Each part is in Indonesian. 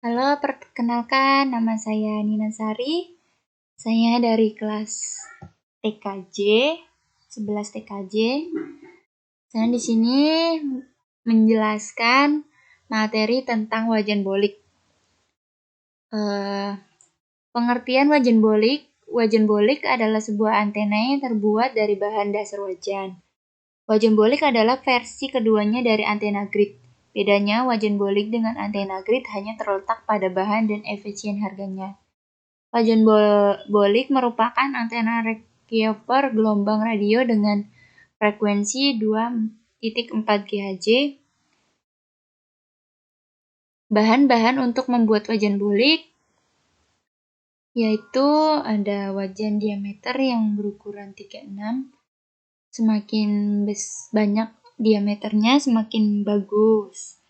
Halo, perkenalkan nama saya Nina Sari. Saya dari kelas TKJ, 11 TKJ. Saya di sini menjelaskan materi tentang wajan bolik. Pengertian wajan bolik. Wajan bolik adalah sebuah antena yang terbuat dari bahan dasar wajan. Wajan bolik adalah versi keduanya dari antena grid. Bedanya, wajan bolik dengan antena grid hanya terletak pada bahan dan efisien harganya. Wajan bolik merupakan antena receiver gelombang radio dengan frekuensi 2.4 GHz. Bahan-bahan untuk membuat wajan bolik yaitu ada wajan diameter yang berukuran 36. Semakin banyak diameternya semakin bagus.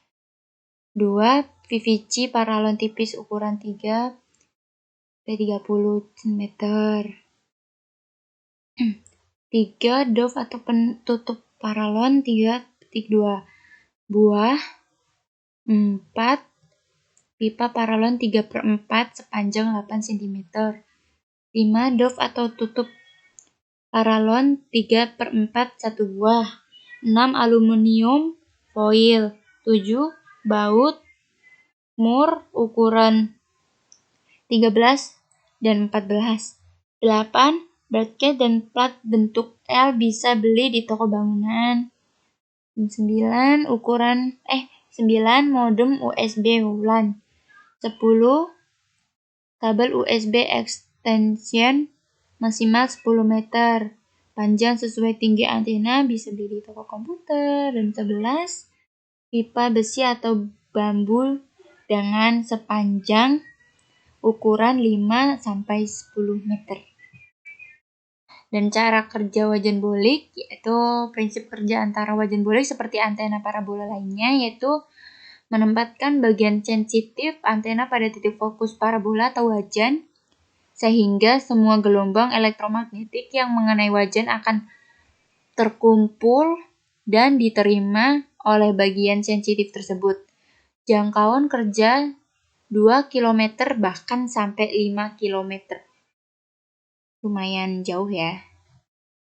2. PVC paralon tipis ukuran 3 30 cm. 3. Dove atau penutup paralon 3.2 buah. 4. Pipa paralon 3/4 sepanjang 8 cm. 5. Dove atau tutup paralon 3/4 1 buah. 6. Aluminium foil. 7. Baut mur ukuran 13 dan 14. 8. Bracket dan plat bentuk L bisa beli di toko bangunan. 9. 9. Modem USB WLAN. 10. Kabel USB extension maksimal 10 meter. Panjang sesuai tinggi antena bisa beli di toko komputer. Dan 11. Pipa besi atau bambu dengan sepanjang ukuran 5-10 meter. Dan cara kerja wajan bolik, yaitu prinsip kerja antara wajan bolik seperti antena parabola lainnya, yaitu menempatkan bagian sensitif antena pada titik fokus parabola atau wajan, sehingga semua gelombang elektromagnetik yang mengenai wajan akan terkumpul dan diterima oleh bagian sensitif tersebut. Jangkauan kerja 2 km bahkan sampai 5 km. Lumayan jauh ya.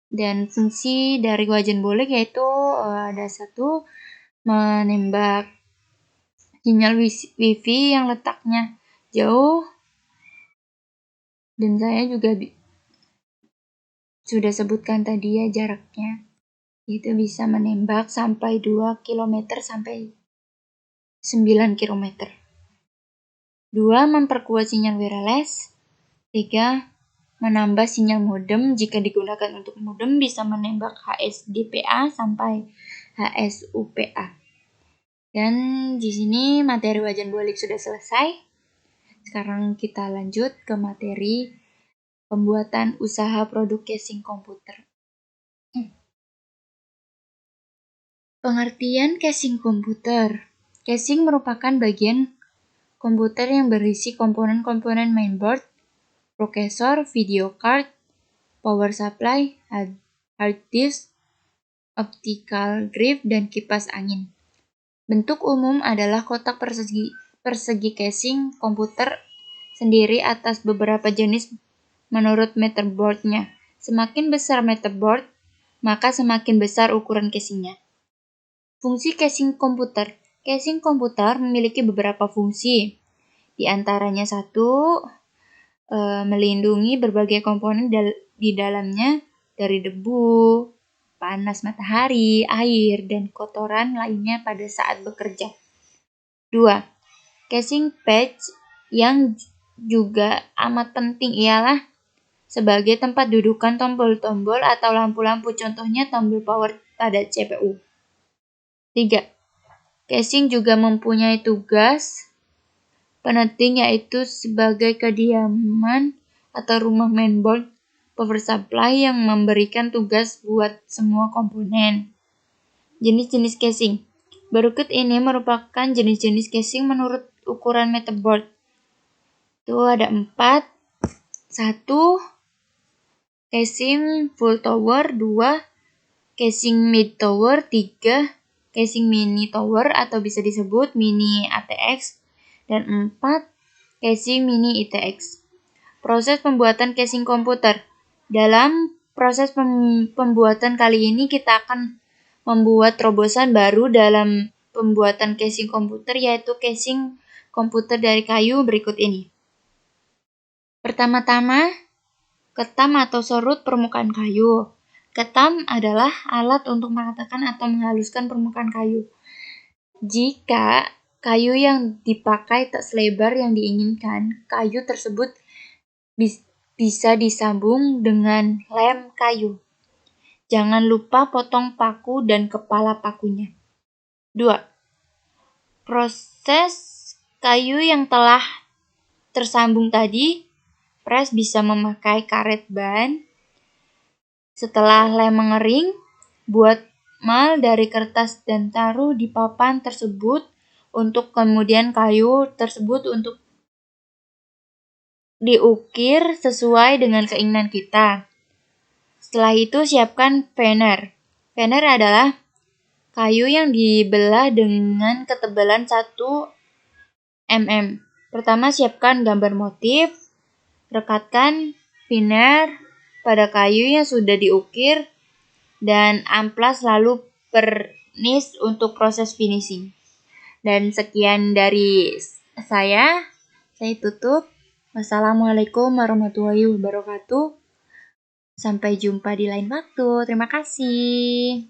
Dan fungsi dari wajan bolik yaitu ada 1, menembak sinyal wifi yang letaknya jauh, dan saya juga sudah sebutkan tadi ya jaraknya, itu bisa menembak sampai 2 km sampai 9 km. 2. Memperkuat sinyal wireless. 3. Menambah sinyal modem. Jika digunakan untuk modem bisa menembak HSDPA sampai HSUPA. Dan di sini materi wajan bolik sudah selesai. Sekarang kita lanjut ke materi pembuatan usaha produk casing komputer. Pengertian casing komputer. Casing merupakan bagian komputer yang berisi komponen-komponen mainboard, prosesor, video card, power supply, hard disk, optical drive, dan kipas angin. Bentuk umum adalah kotak persegi casing komputer sendiri atas beberapa jenis menurut motherboard-nya. Semakin besar motherboard, maka semakin besar ukuran casingnya. Fungsi casing komputer. Casing komputer memiliki beberapa fungsi. Di antaranya 1, melindungi berbagai komponen di dalamnya dari debu, panas matahari, air, dan kotoran lainnya pada saat bekerja. 2. Casing patch yang juga amat penting ialah sebagai tempat dudukan tombol-tombol atau lampu-lampu, contohnya tombol power pada CPU. 3. Casing juga mempunyai tugas penting yaitu sebagai kediaman atau rumah mainboard power supply yang memberikan tugas buat semua komponen. Jenis-jenis casing. Berikut ini merupakan jenis-jenis casing menurut ukuran motherboard. Itu ada 4. 1. Casing full tower. 2. Casing mid tower. 3. Casing mini tower atau bisa disebut mini ATX. Dan 4. Casing mini ITX. Proses pembuatan casing komputer. Dalam proses pembuatan kali ini kita akan membuat terobosan baru dalam pembuatan casing komputer, yaitu casing komputer dari kayu berikut ini. Pertama-tama, ketam atau serut permukaan kayu. Ketam adalah alat untuk meratakan atau menghaluskan permukaan kayu. Jika kayu yang dipakai tak selebar yang diinginkan, kayu tersebut bisa disambung dengan lem kayu. Jangan lupa potong paku dan kepala pakunya. 2. Proses kayu yang telah tersambung tadi, pres bisa memakai karet ban. Setelah lem mengering, buat mal dari kertas dan taruh di papan tersebut untuk kemudian kayu tersebut untuk diukir sesuai dengan keinginan kita. Setelah itu siapkan veneer. Veneer adalah kayu yang dibelah dengan ketebalan 1 mm. Pertama siapkan gambar motif, rekatkan veneer pada kayu yang sudah diukir, dan amplas lalu pernis untuk proses finishing. Dan sekian dari saya tutup. Wassalamualaikum warahmatullahi wabarakatuh. Sampai jumpa di lain waktu. Terima kasih.